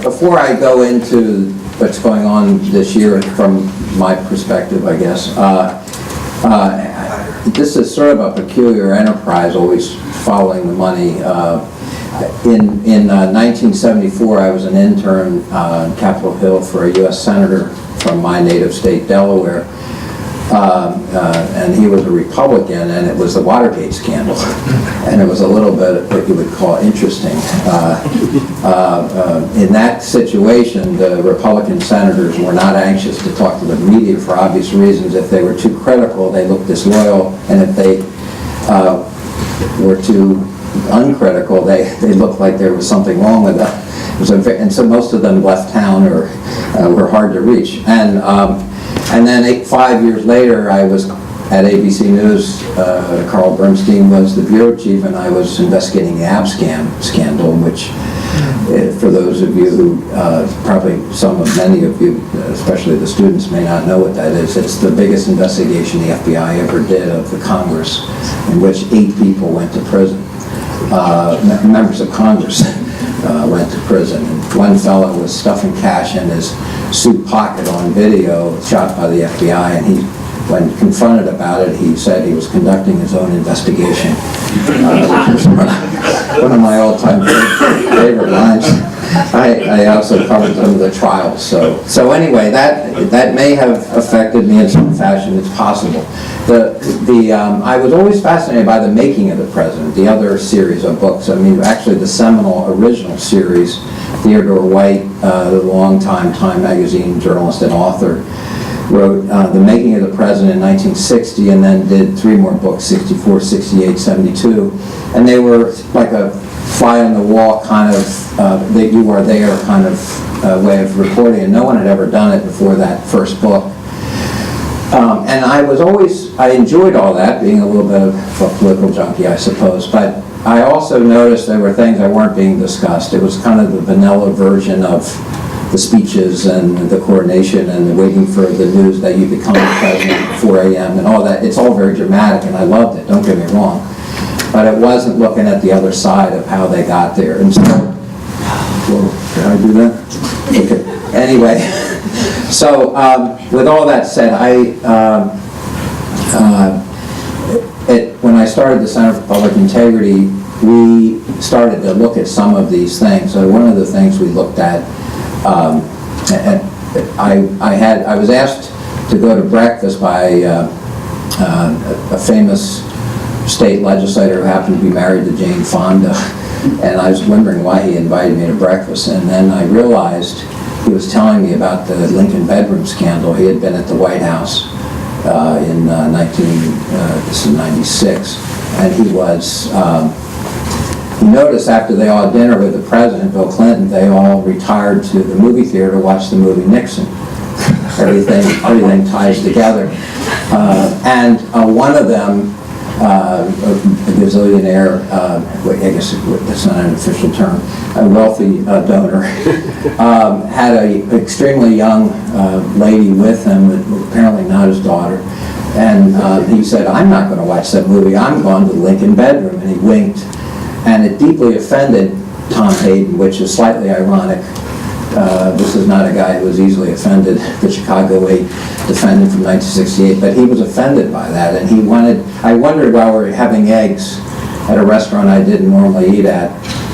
before I go into what's going on this year from my perspective, I guess, this is sort of a peculiar enterprise, always following the money. In 1974, I was an intern on Capitol Hill for a U.S. Senator from my native state, Delaware. And he was a Republican, and it was the Watergate scandal. And it was a little bit what you would call interesting. In that situation, the Republican senators were not anxious to talk to the media for obvious reasons. If they were too critical, they looked disloyal, and if they were too uncritical, they looked like there was something wrong with them. And so most of them left town or were hard to reach. And then 5 years later, I was at ABC News. Carl Bernstein was the bureau chief, and I was investigating the Abscam Scandal, which, for those of you who, probably many of you, especially the students, may not know what that is. It's the biggest investigation the FBI ever did of the Congress, in which 8 people went to prison. Members of Congress went to prison. And one fellow was stuffing cash in his suit pocket on video, shot by the FBI, and when confronted about it, he said he was conducting his own investigation, which was one of my all-time favorite lines. I also covered some of the trials. So anyway, that may have affected me in some fashion. It's possible. I was always fascinated by The Making of the President, the other series of books. I mean, actually, the seminal original series, Theodore White, the longtime Time magazine journalist and author, wrote The Making of the President in 1960, and then did 3 more books, 64, 68, 72. And they were like a fly on the wall kind of, that you are there kind of way of reporting, and no one had ever done it before that first book. And I enjoyed all that, being a little bit of a political junkie, I suppose, but I also noticed there were things that weren't being discussed. It was kind of the vanilla version of the speeches and the coronation and the waiting for the news that you become the president at 4 a.m. and all that. It's all very dramatic, and I loved it, don't get me wrong. But it wasn't looking at the other side of how they got there. And so, well, did I do that? Okay. Anyway, so with all that said, when I started the Center for Public Integrity, we started to look at some of these things. So one of the things we looked at, I was asked to go to breakfast by a famous state legislator who happened to be married to Jane Fonda, and I was wondering why he invited me to breakfast. And then I realized he was telling me about the Lincoln bedroom scandal. He had been at the White House in 1996, and he noticed after they all had dinner with the president, Bill Clinton, they all retired to the movie theater to watch the movie Nixon. Everything ties together. And one of them, a gazillionaire, I guess that's not an official term, a wealthy donor, had an extremely young lady with him, apparently not his daughter, and he said, "I'm not going to watch that movie, I'm going to the Lincoln bedroom," and he winked, and it deeply offended Tom Hayden, which is slightly ironic. This is not a guy who was easily offended, the Chicago 8 defendant from 1968, but he was offended by that, and I wondered while we were having eggs at a restaurant I didn't normally eat at,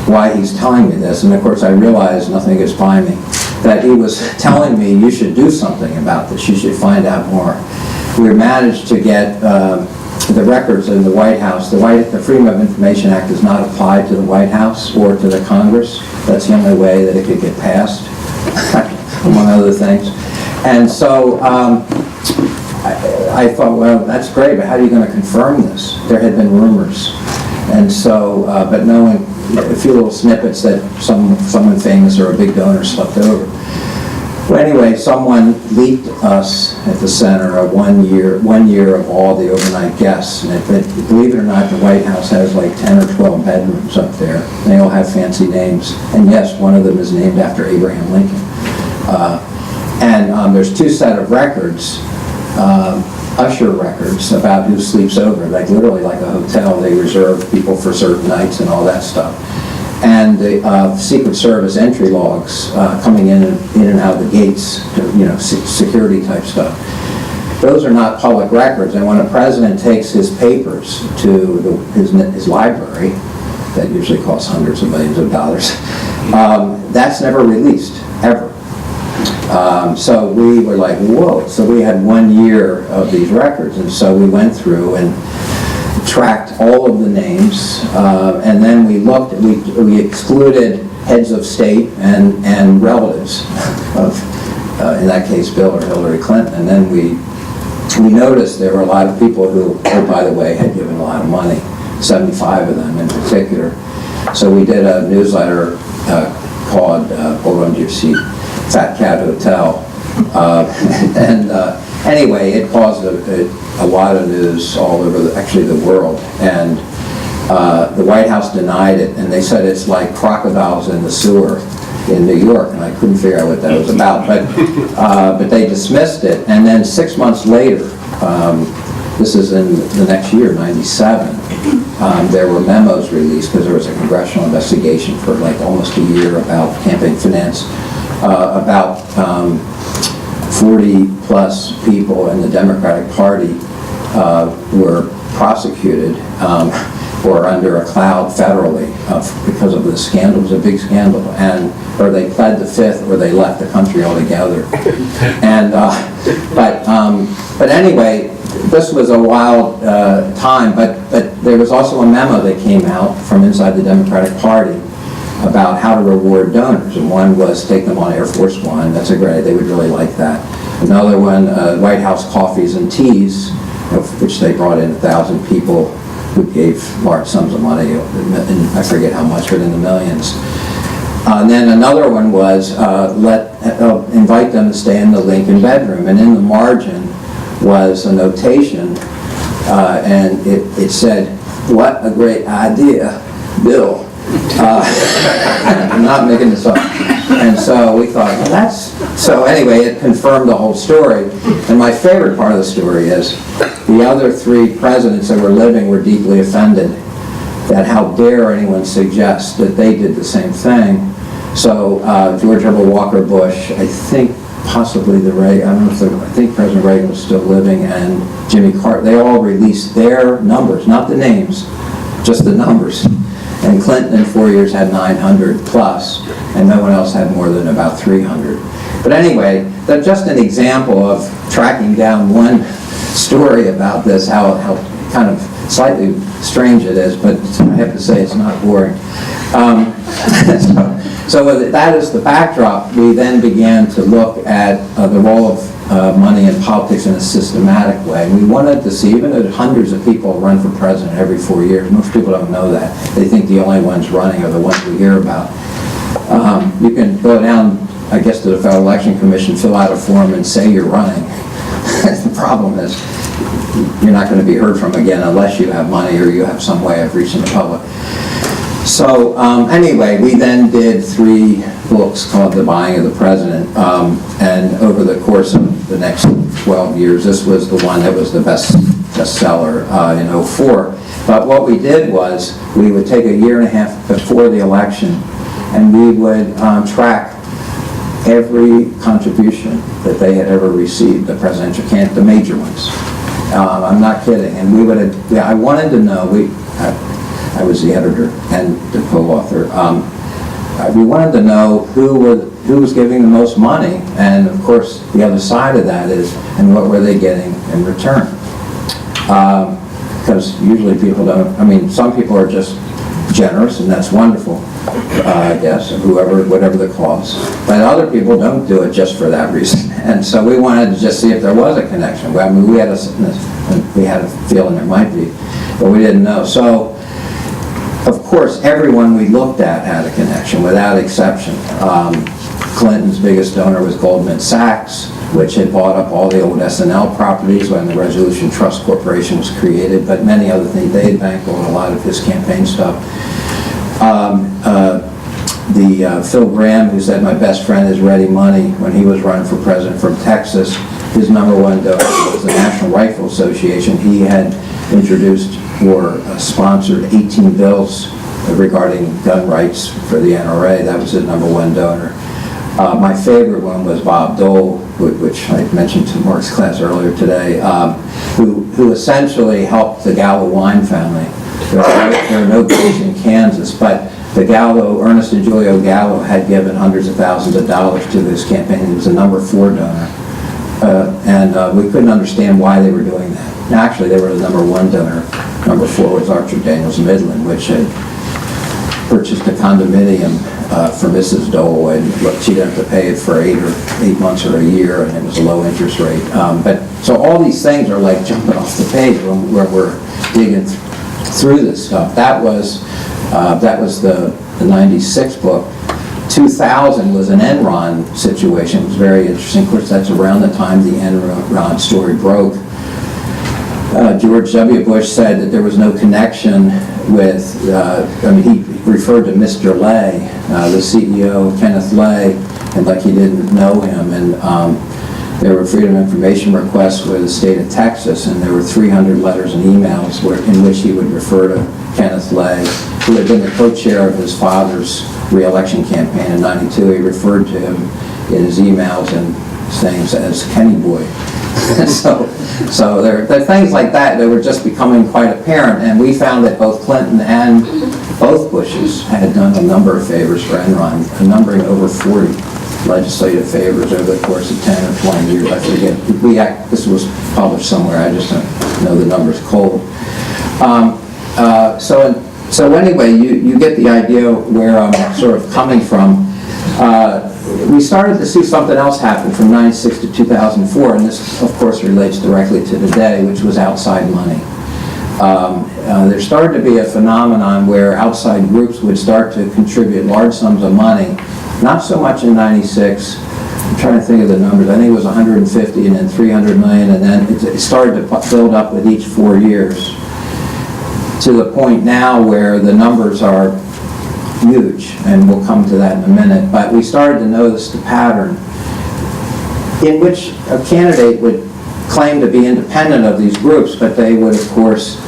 why he's telling me this, and of course I realized, nothing gets by me, that he was telling me you should do something about this, you should find out more. We managed to get the records in the White House. The Freedom of Information Act does not apply to the White House or to the Congress. That's the only way that it could get passed, among other things. And so I thought, well, that's great, but how are you going to confirm this? There had been rumors. And so, but knowing a few little snippets that someone famous or a big donor slept over. Well, anyway, someone leaked us at the center of one year of all the overnight guests. And believe it or not, the White House has like 10 or 12 bedrooms up there. They all have fancy names. And yes, one of them is named after Abraham Lincoln. And there's 2 sets of records, usher records about who sleeps over, like literally like a hotel. They reserve people for certain nights and all that stuff. and the Secret Service entry logs coming in and out of the gates, security type stuff. Those are not public records, and when a president takes his papers to his library, that usually costs hundreds of millions of dollars, that's never released, ever. So we were like, whoa. So we had 1 year of these records, and so we went through and tracked all of the names, and then we looked, we excluded heads of state and relatives of, in that case, Bill or Hillary Clinton, and then we noticed there were a lot of people who, oh, by the way, had given a lot of money, 75 of them in particular. So we did a newsletter called, hold on to your seat, Fat Cat Hotel. Anyway, it caused a lot of news all over, the world. And the White House denied it, and they said it's like crocodiles in the sewer in New York, and I couldn't figure out what that was about. But they dismissed it, and then 6 months later, this is in the next year, 97, there were memos released because there was a congressional investigation for like almost a year about campaign finance, about 40 plus people in the Democratic Party were prosecuted or under a cloud federally because of this scandal. It was a big scandal, and or they pled the fifth or they left the country altogether. And but anyway, this was a wild time, but there was also a memo that came out from inside the Democratic Party about how to reward donors, and one was take them on Air Force One. That's a great, they would really like that. Another one, White House coffees and teas, of which they brought in 1,000 people who gave large sums of money, and I forget how much, but in the millions. And then another one was invite them to stay in the Lincoln bedroom, and in the margin was a notation, and it said, "What a great idea, Bill." I'm not making this up. And so we thought, well, that's... So anyway, it confirmed the whole story. And my favorite part of the story is the other three presidents that were living were deeply offended that how dare anyone suggest that they did the same thing. So George Herbert Walker Bush, I think possibly I think President Reagan was still living, and Jimmy Carter, they all released their numbers, not the names, just the numbers. And Clinton in 4 years had 900 plus, and no one else had more than about 300. But anyway, that's just an example of tracking down one story about this, how kind of slightly strange it is, but I have to say it's not boring. So with that as the backdrop, we then began to look at the role of money in politics in a systematic way. We wanted to see, even though hundreds of people run for president every 4 years, most people don't know that. They think the only ones running are the ones we hear about. You can go down, I guess, to the Federal Election Commission, fill out a form and say you're running. The problem is you're not going to be heard from again unless you have money or you have some way of reaching the public. So anyway, we then did 3 books called The Buying of the President, and over the course of the next 12 years, this was the one that was the bestseller in '04. But what we did was we would take a year and a half before the election, and we would track every contribution that they had ever received, the presidential candidate, the major ones. I'm not kidding. And we would I wanted to know, I was the editor and the co-author. We wanted to know who was giving the most money, and of course the other side of that is, and what were they getting in return? Because usually people don't, I mean, some people are just generous, and that's wonderful, I guess, whatever the cause. But other people don't do it just for that reason. And so we wanted to just see if there was a connection. I mean, we had a feeling there might be, but we didn't know. So, of course, everyone we looked at had a connection, without exception. Clinton's biggest donor was Goldman Sachs, which had bought up all the old S&L properties when the Resolution Trust Corporation was created, but many other things. They had bankrolled a lot of his campaign stuff. Phil Graham, who said, "My best friend is ready money," when he was running for president from Texas, his number one donor was the National Rifle Association. He had introduced or sponsored 18 bills regarding gun rights for the NRA. That was the #1 donor. My favorite one was Bob Dole, which I mentioned to Mark's class earlier today, who essentially helped the Gallo wine family. There are no kids in Kansas, but the Gallo, Ernest and Julio Gallo, had given hundreds of thousands of dollars to this campaign. He was the #4 donor. And we couldn't understand why they were doing that. Actually, they were the #1 donor. #4 was Archer Daniels Midland, which had purchased a condominium for Mrs. Dole, and she'd have to pay it for 8 months or a year, and it was a low interest rate. But so all these things are like jumping off the page when we're digging through this stuff. That was the '96 book. 2000 was an Enron situation. It was very interesting. Of course, that's around the time the Enron story broke. George W. Bush said that there was no connection with, he referred to Mr. Lay, the CEO, Kenneth Lay, and like he didn't know him. And there were Freedom of Information requests with the state of Texas, and there were 300 letters and emails in which he would refer to Kenneth Lay, who had been the co-chair of his father's re-election campaign in '92. He referred to him in his emails and things as Kenny Boy. So there are things like that that were just becoming quite apparent, and we found that both Clinton and both Bushes had done a number of favors for Enron, numbering over 40 legislative favors over the course of 10 or 20 years. I forget. This was published somewhere. I just don't know the numbers cold. So anyway, you get the idea where I'm sort of coming from. We started to see something else happen from '96 to 2004, and this, of course, relates directly to today, which was outside money. There started to be a phenomenon where outside groups would start to contribute large sums of money, not so much in '96. I'm trying to think of the numbers. I think it was 150 and then 300 million, and then it started to build up with each 4 years, to the point now where the numbers are huge, and we'll come to that in a minute. But we started to notice the pattern in which a candidate would claim to be independent of these groups, but they would, of course,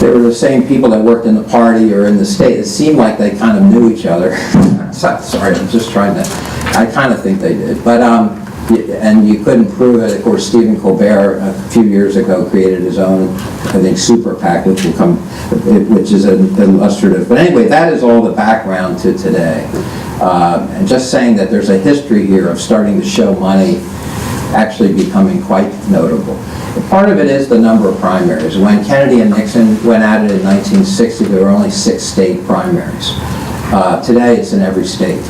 they were the same people that worked in the party or in the state. It seemed like they kind of knew each other. Sorry, I'm just trying to, I kind of think they did. But, and you couldn't prove it. Of course, Stephen Colbert a few years ago created his own, I think, super PAC, which is an illustrative. But anyway, that is all the background to today. And just saying that there's a history here of starting to show money actually becoming quite notable. Part of it is the number of primaries. When Kennedy and Nixon went at it in 1960, there were only 6 state primaries. Today, it's in every state.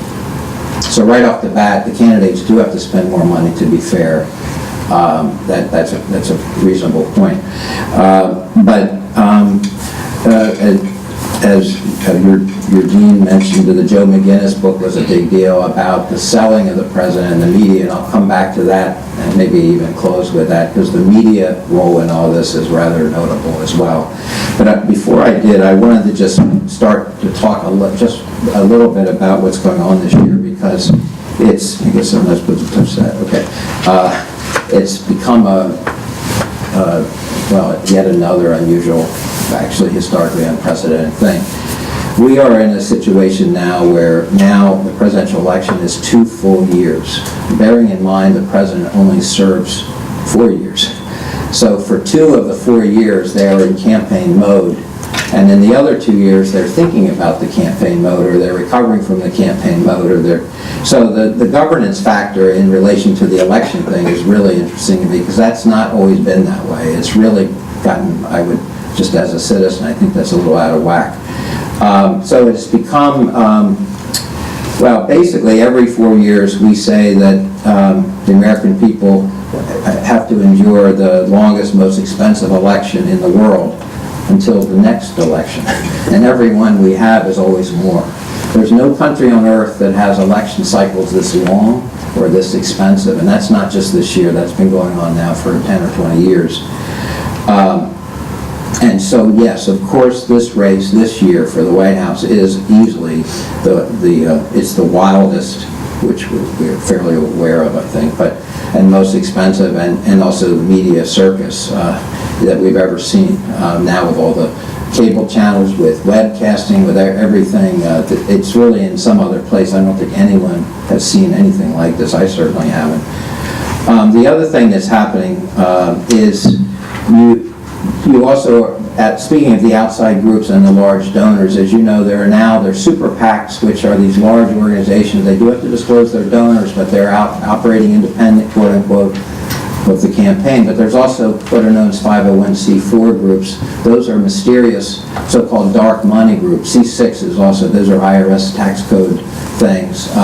So right off the bat, the candidates do have to spend more money to be fair. That's a reasonable point. As your dean mentioned, the Joe McGinnis book was a big deal about the selling of the president and the media, and I'll come back to that and maybe even close with that, because the media role in all this is rather notable as well. But before I did, I wanted to just start to talk just a little bit about what's going on this year, because it's, I guess I'm not supposed to touch that, okay. It's become yet another unusual, actually historically unprecedented thing. We are in a situation now where now the presidential election is 2 full years, bearing in mind the president only serves 4 years. So for 2 of the 4 years, they are in campaign mode, and in the other 2 years, they're thinking about the campaign mode, or they're recovering from the campaign mode, or so the governance factor in relation to the election thing is really interesting to me, because that's not always been that way. It's really gotten, I would, just as a citizen, I think that's a little out of whack. So it's become, well, basically every 4 years we say that the American people have to endure the longest, most expensive election in the world until the next election. And every one we have is always more. There's no country on earth that has election cycles this long or this expensive, and that's not just this year. That's been going on now for 10 or 20 years. And so, yes, of course, this race this year for the White House is easily it's the wildest, which we're fairly aware of, I think, and most expensive, and also the media circus that we've ever seen. Now with all the cable channels, with webcasting, with everything. It's really in some other place. I don't think anyone has seen anything like this. I certainly haven't. The other thing that's happening is you also, speaking of the outside groups and the large donors, as you know, they're super PACs, which are these large organizations. They do have to disclose their donors, but they're operating independent, quote unquote, of the campaign. But there's also what are known as 501c4 groups. Those are mysterious so-called dark money groups. C6 is also, those are IRS tax code things.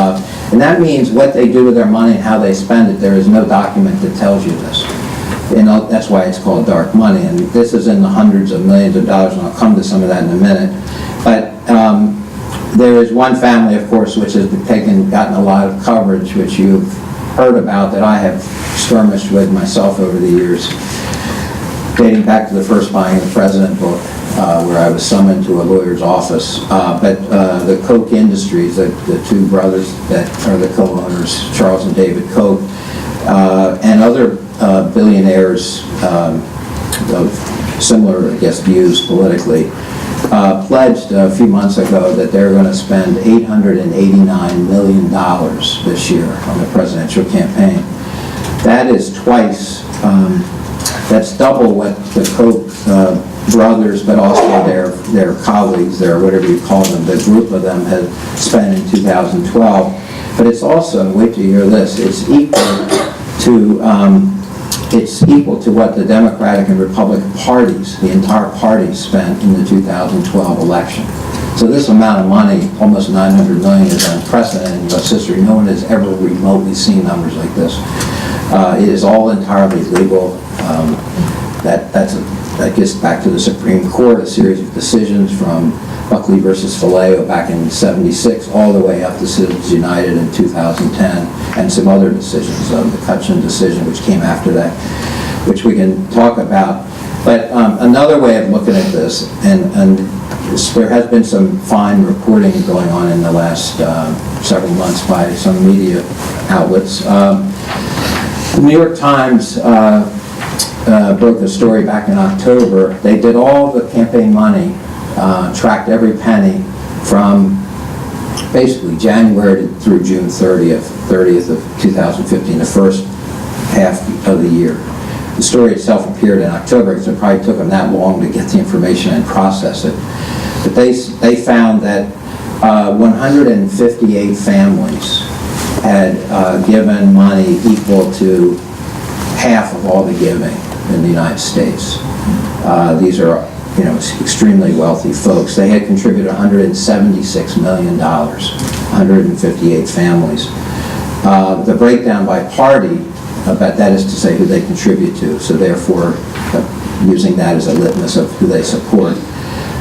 And that means what they do with their money and how they spend it, there is no document that tells you this. And that's why it's called dark money. And this is in the hundreds of millions of dollars, and I'll come to some of that in a minute. But there is one family, of course, which has gotten a lot of coverage, which you've heard about, that I have skirmished with myself over the years, dating back to the first Buying the President book, where I was summoned to a lawyer's office. But the Koch Industries, the two brothers that are the co-owners, Charles and David Koch, and other billionaires of similar, I guess, views politically, pledged a few months ago that they're going to spend $889 million this year on the presidential campaign. That is twice, that's double what the Koch brothers, but also their colleagues, their whatever you call them, the group of them had spent in 2012. But it's also, wait till you hear this, it's equal to what the Democratic and Republican parties, the entire party, spent in the 2012 election. So this amount of money, almost $900 million, is unprecedented in U.S. history. No one has ever remotely seen numbers like this. It is all entirely legal. That gets back to the Supreme Court, a series of decisions from Buckley versus Faleo back in '76, all the way up to Citizens United in 2010, and some other decisions, the Cutchin decision, which came after that, which we can talk about. But another way of looking at this, and there has been some fine reporting going on in the last several months by some media outlets. The New York Times broke a story back in October. They did all the campaign money, tracked every penny from basically January through June 30th of 2015, the first half of the year. The story itself appeared in October, because it probably took them that long to get the information and process it. But they found that 158 families had given money equal to half of all the giving in the United States. These are, extremely wealthy folks. They had contributed $176 million, 158 families. The breakdown by party, but that is to say who they contribute to, so therefore using that as a litmus of who they support.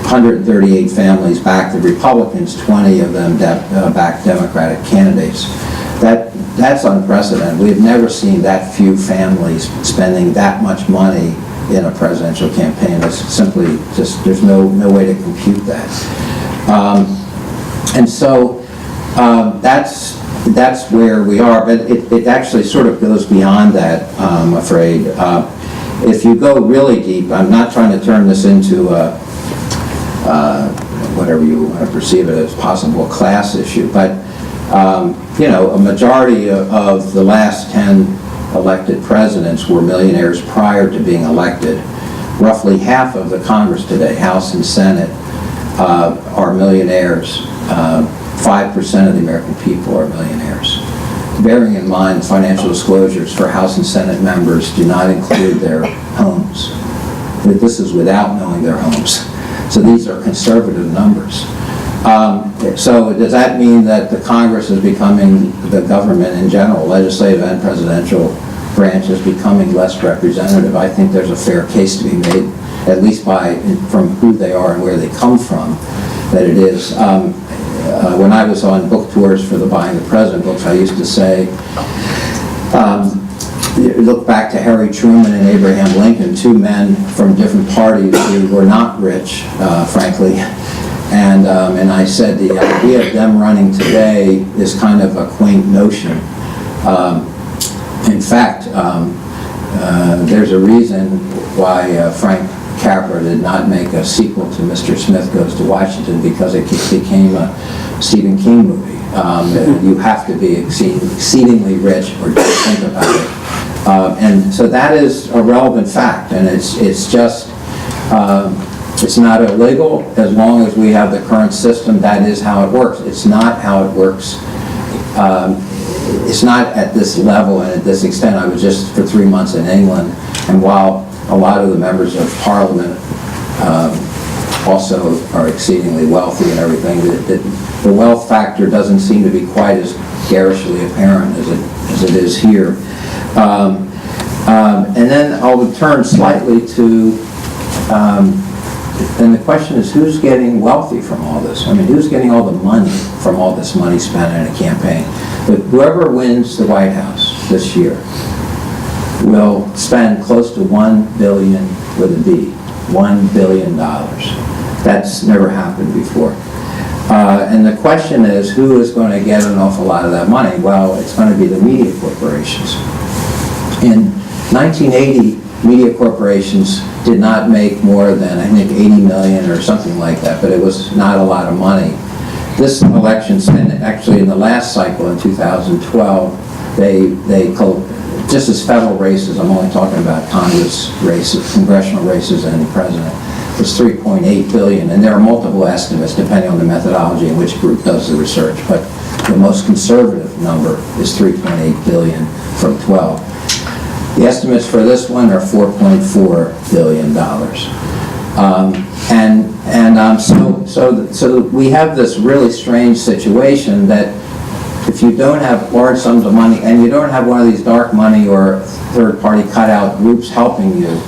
138 families backed the Republicans, 20 of them backed Democratic candidates. That's unprecedented. We've never seen that few families spending that much money in a presidential campaign. It's simply just, there's no way to compute that. And so that's where we are, but it actually sort of goes beyond that, I'm afraid. If you go really deep, I'm not trying to turn this into whatever you want to perceive it as, possible class issue, but a majority of the last 10 elected presidents were millionaires prior to being elected. Roughly half of the Congress today, House and Senate, are millionaires. 5% of the American people are millionaires. Bearing in mind, financial disclosures for House and Senate members do not include their homes. This is without knowing their homes. So these are conservative numbers. So does that mean that the Congress is becoming, the government in general, legislative and presidential branch, is becoming less representative? I think there's a fair case to be made, at least from who they are and where they come from, that it is. When I was on book tours for the Buying the President books, I used to say, look back to Harry Truman and Abraham Lincoln, two men from different parties who were not rich, frankly. And I said the idea of them running today is kind of a quaint notion. In fact, there's a reason why Frank Capra did not make a sequel to Mr. Smith Goes to Washington because it became a Stephen King movie. You have to be exceedingly rich or just think about it. And so that is a relevant fact, and it's just, it's not illegal as long as we have the current system. That is how it works. It's not how it works. It's not at this level and at this extent. I was just for 3 months in England, and while a lot of the members of Parliament also are exceedingly wealthy and everything, the wealth factor doesn't seem to be quite as garishly apparent as it is here. And then I'll return slightly to, and the question is, who's getting wealthy from all this? I mean, who's getting all the money from all this money spent in a campaign? But whoever wins the White House this year will spend close to $1 billion with a B, $1 billion. That's never happened before. And the question is, who is going to get an awful lot of that money? Well, it's going to be the media corporations. In 1980, media corporations did not make more than, I think, 80 million or something like that, but it was not a lot of money. This election, actually in the last cycle in 2012, they just as federal races, I'm only talking about Congress races, congressional races and the president, was 3.8 billion, and there are multiple estimates depending on the methodology in which group does the research, but the most conservative number is 3.8 billion from 12. The estimates for this one are $4.4 billion. So we have this really strange situation that if you don't have large sums of money and you don't have one of these dark money or third-party cutout groups helping you,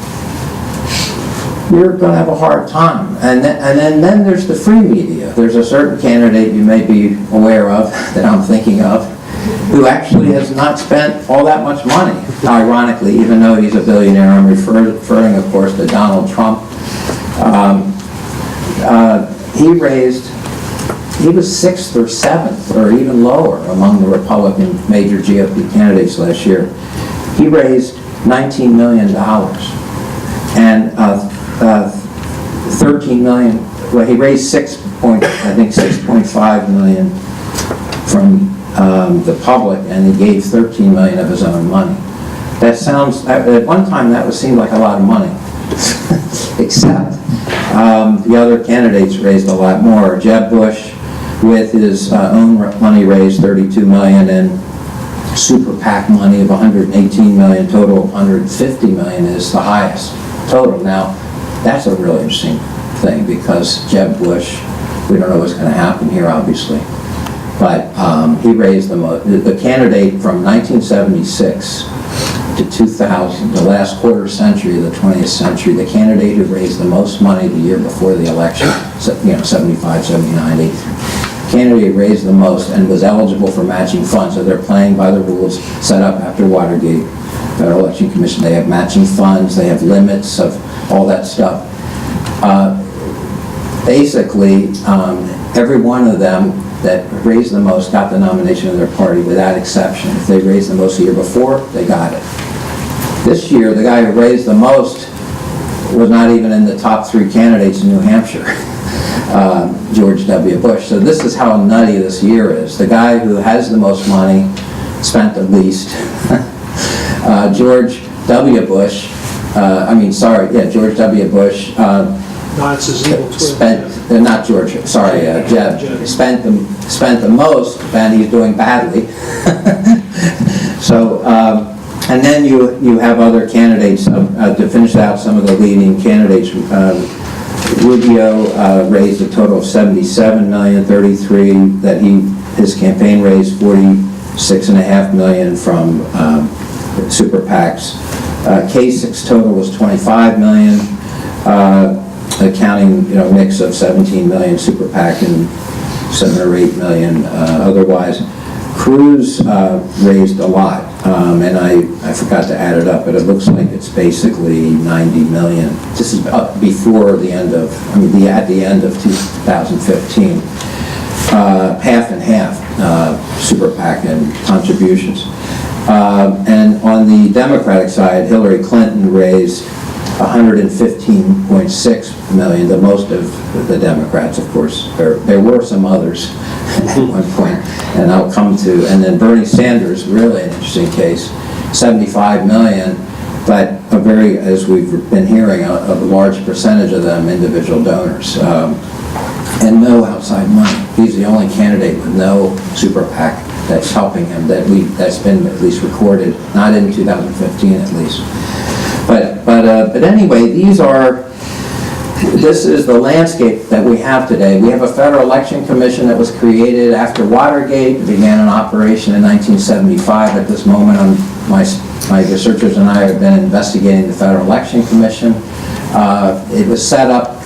you're going to have a hard time. And then there's the free media. There's a certain candidate you may be aware of that I'm thinking of who actually has not spent all that much money, ironically, even though he's a billionaire. I'm referring, of course, to Donald Trump. He was 6th or 7th or even lower among the Republican major GOP candidates last year. He raised $19 million and 13 million, well, he raised I think 6.5 million from the public, and he gave 13 million of his own money. That sounds, at one time that seemed like a lot of money, except the other candidates raised a lot more. Jeb Bush, with his own money, raised 32 million, and super PAC money of 118 million, total of 150 million is the highest total. Now, that's a really interesting thing because Jeb Bush, we don't know what's going to happen here, obviously, but he raised the most. The candidate from 1976 to 2000, the last quarter century of the 20th century, the candidate who raised the most money the year before the election, 75, 79, 83, candidate raised the most and was eligible for matching funds. So they're playing by the rules set up after Watergate. Federal Election Commission, they have matching funds, they have limits of all that stuff. Basically, every one of them that raised the most got the nomination of their party without exception. If they raised the most the year before, they got it. This year, the guy who raised the most was not even in the top 3 candidates in New Hampshire, George W. Bush. So this is how nutty this year is. The guy who has the most money spent the least. George W. Bush, George W. Bush Jeb spent the most, and he's doing badly. So, and then you have other candidates, to finish out some of the leading candidates. Rubio raised a total of 77 million, 33 that his campaign raised 46.5 million from super PACs. Kasich's total was 25 million, accounting mix of 17 million super PAC and 7 or 8 million otherwise. Cruz raised a lot, and I forgot to add it up, but it looks like it's basically 90 million. This is before the end of, at the end of 2015. Half and half, super PAC and contributions. And on the Democratic side, Hillary Clinton raised 115.6 million, the most of the Democrats, of course. There were some others at one point, and I'll come to, and then Bernie Sanders, really an interesting case, 75 million, but a very, as we've been hearing, a large percentage of them individual donors, and no outside money. He's the only candidate with no super PAC that's helping him, that's been at least recorded, not in 2015 at least. But anyway, this is the landscape that we have today. We have a Federal Election Commission that was created after Watergate. It began an operation in 1975. At this moment, my researchers and I have been investigating the Federal Election Commission. It was set up,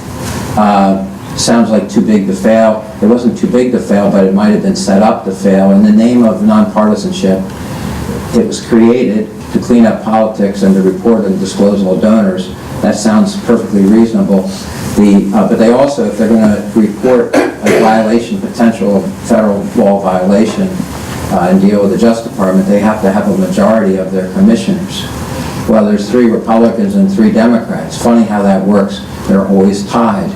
sounds like too big to fail. It wasn't too big to fail, but it might have been set up to fail. In the name of nonpartisanship, it was created to clean up politics and to report and disclose all donors. That sounds perfectly reasonable. But they also, if they're going to report a violation, potential federal law violation, and deal with the Justice Department, they have to have a majority of their commissioners. Well, there's 3 Republicans and 3 Democrats. Funny how that works. They're always tied.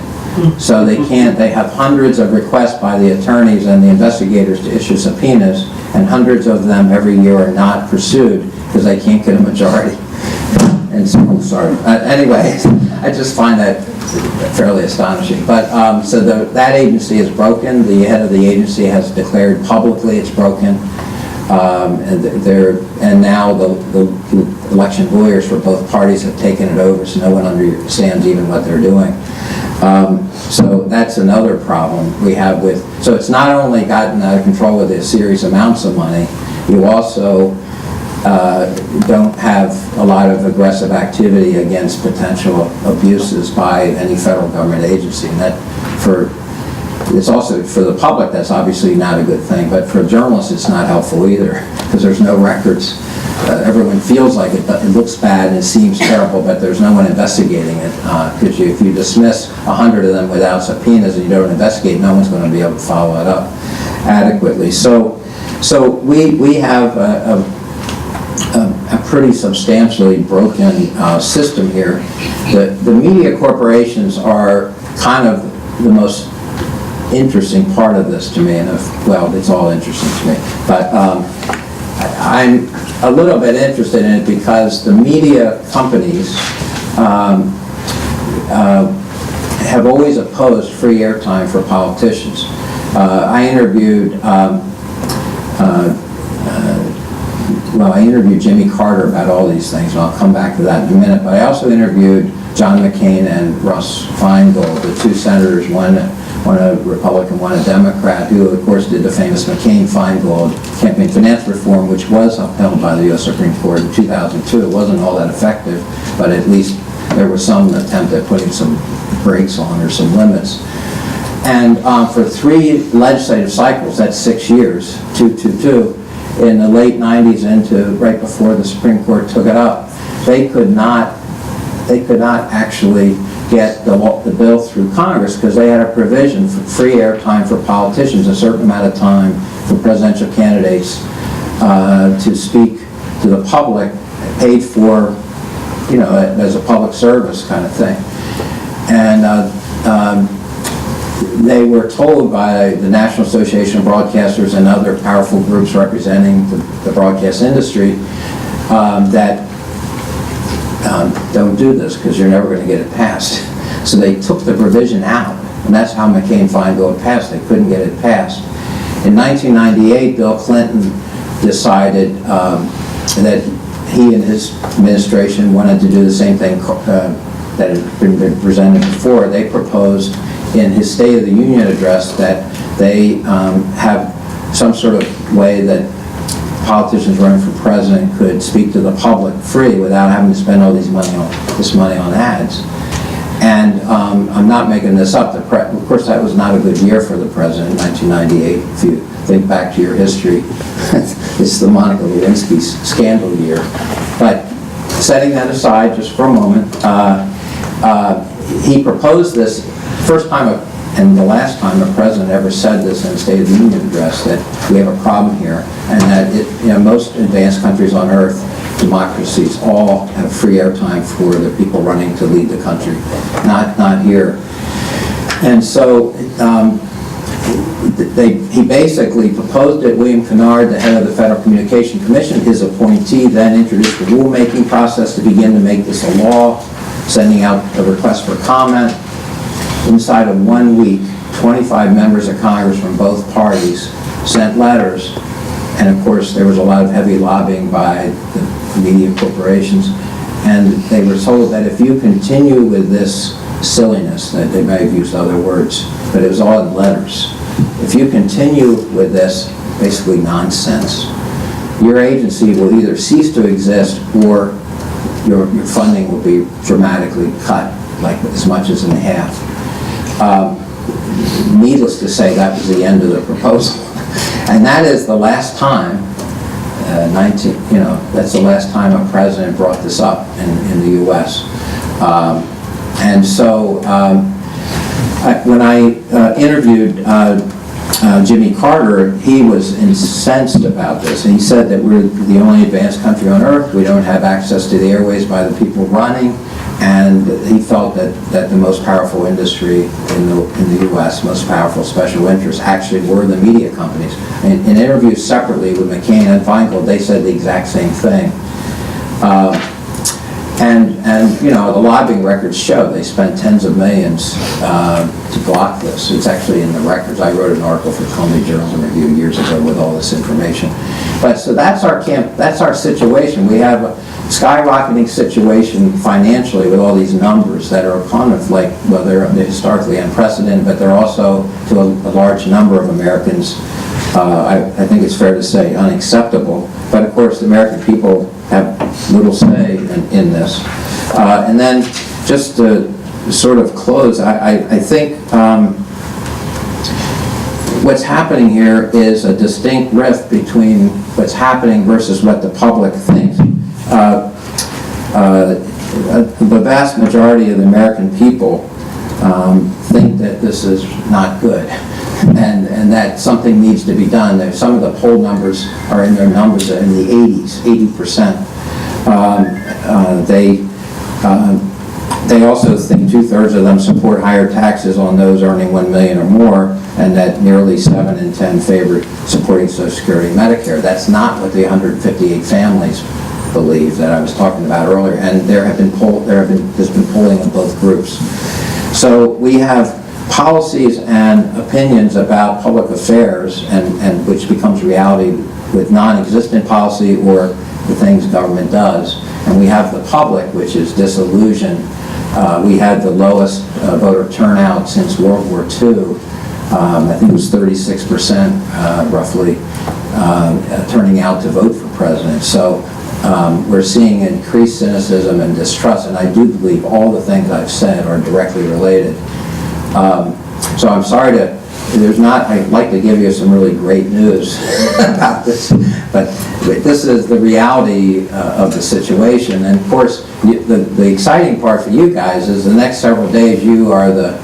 So they have hundreds of requests by the attorneys and the investigators to issue subpoenas, and hundreds of them every year are not pursued because they can't get a majority. And so, I'm sorry. Anyway, I just find that fairly astonishing. But so that agency is broken. The head of the agency has declared publicly it's broken. And now the election lawyers for both parties have taken it over, so no one understands even what they're doing. So that's another problem we have with, so it's not only gotten out of control with a serious amounts of money, you also don't have a lot of aggressive activity against potential abuses by any federal government agency. And it's also, for the public, that's obviously not a good thing, but for journalists it's not helpful either, because there's no records. Everyone feels like it looks bad and it seems terrible, but there's no one investigating it. Because if you dismiss 100 of them without subpoenas and you don't investigate, no one's going to be able to follow it up adequately. So we have a pretty substantially broken system here. The media corporations are kind of the most interesting part of this to me, and well, it's all interesting to me, but I'm a little bit interested in it because the media companies have always opposed free airtime for politicians. I interviewed Jimmy Carter about all these things, and I'll come back to that in a minute, but I also interviewed John McCain and Russ Feingold, the 2 senators, one a Republican, one a Democrat, who of course did the famous McCain-Feingold campaign finance reform, which was upheld by the U.S. Supreme Court in 2002. It wasn't all that effective, but at least there was some attempt at putting some brakes on or some limits. And for 3 legislative cycles, that's 6 years, 222, in the late 90s into right before the Supreme Court took it up, they could not actually get the bill through Congress because they had a provision for free airtime for politicians, a certain amount of time for presidential candidates to speak to the public, paid for, as a public service kind of thing. And they were told by the National Association of Broadcasters and other powerful groups representing the broadcast industry that don't do this because you're never going to get it passed. So they took the provision out, and that's how McCain-Feingold passed. They couldn't get it passed. In 1998, Bill Clinton decided that he and his administration wanted to do the same thing that had been presented before. They proposed in his State of the Union address that they have some sort of way that politicians running for president could speak to the public free without having to spend all this money on ads. And I'm not making this up. Of course, that was not a good year for the president in 1998. If you think back to your history, it's the Monica Lewinsky scandal year. But setting that aside just for a moment, he proposed this first time and the last time a president ever said this in a State of the Union address, that we have a problem here, and that most advanced countries on earth democracies all have free airtime for the people running to lead the country, not here. And so he basically proposed it. William Kennard, the head of the Federal Communication Commission, his appointee, then introduced the rulemaking process to begin to make this a law, sending out a request for comment. Inside of 1 week, 25 members of Congress from both parties sent letters, and of course there was a lot of heavy lobbying by the media corporations, and they were told that if you continue with this silliness, that they may have used other words, but it was all in letters. If you continue with this, basically nonsense, your agency will either cease to exist or your funding will be dramatically cut, like as much as in half. Needless to say, that was the end of the proposal. And that is the last time, that's the last time a president brought this up in the U.S. And so when I interviewed Jimmy Carter, he was incensed about this. And he said that we're the only advanced country on earth. We don't have access to the airways by the people running. And he felt that the most powerful industry in the U.S., most powerful special interests, actually were the media companies. In interviews separately with McCain and Feingold, they said the exact same thing. And the lobbying records show they spent tens of millions to block this. It's actually in the records. I wrote an article for Columbia Journalism Review years ago with all this information. But so that's our situation. We have a skyrocketing situation financially with all these numbers that are kind of like, well, they're historically unprecedented, but they're also, to a large number of Americans, I think it's fair to say, unacceptable. But of course, the American people have little say in this. And then just to sort of close, I think what's happening here is a distinct rift between what's happening versus what the public thinks. The vast majority of the American people think that this is not good, and that something needs to be done. Some of the poll numbers are in their numbers are in the 80%. They also think 2/3 of them support higher taxes on those earning $1 million or more, and that nearly 7 in 10 favor supporting Social Security and Medicare. That's not what the 158 families believe that I was talking about earlier, and there's been polling in both groups. So we have policies and opinions about public affairs, and which becomes reality with non-existent policy or the things government does. And we have the public, which is disillusioned. We had the lowest voter turnout since World War II. I think it was 36% roughly turning out to vote for president. So we're seeing increased cynicism and distrust, and I do believe all the things I've said are directly related. So I'm sorry I'd like to give you some really great news about this, but this is the reality of the situation. And of course, the exciting part for you guys is the next several days you are the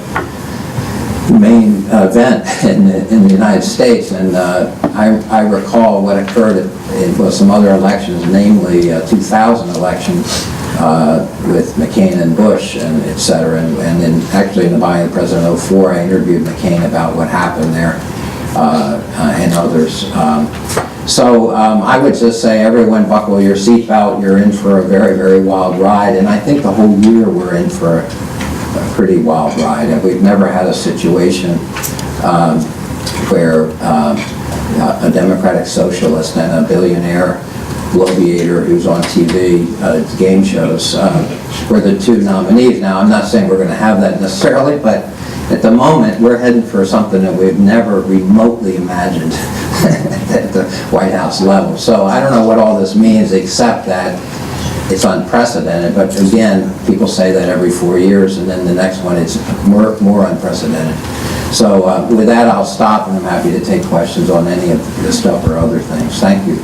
main event in the United States. And I recall what occurred in some other elections, namely 2000 election with McCain and Bush and et cetera. And then actually in the body of President 2004, I interviewed McCain about what happened there and others. So I would just say, everyone buckle your seatbelt. You're in for a very, very wild ride. And I think the whole year we're in for a pretty wild ride. And we've never had a situation where a democratic socialist and a billionaire bloviator who's on TV, game shows, were the two nominees. Now, I'm not saying we're going to have that necessarily, but at the moment, we're heading for something that we've never remotely imagined at the White House level. So I don't know what all this means, except that it's unprecedented. But again, people say that every 4 years, and then the next one it's more unprecedented. So with that, I'll stop, and I'm happy to take questions on any of this stuff or other things. Thank you.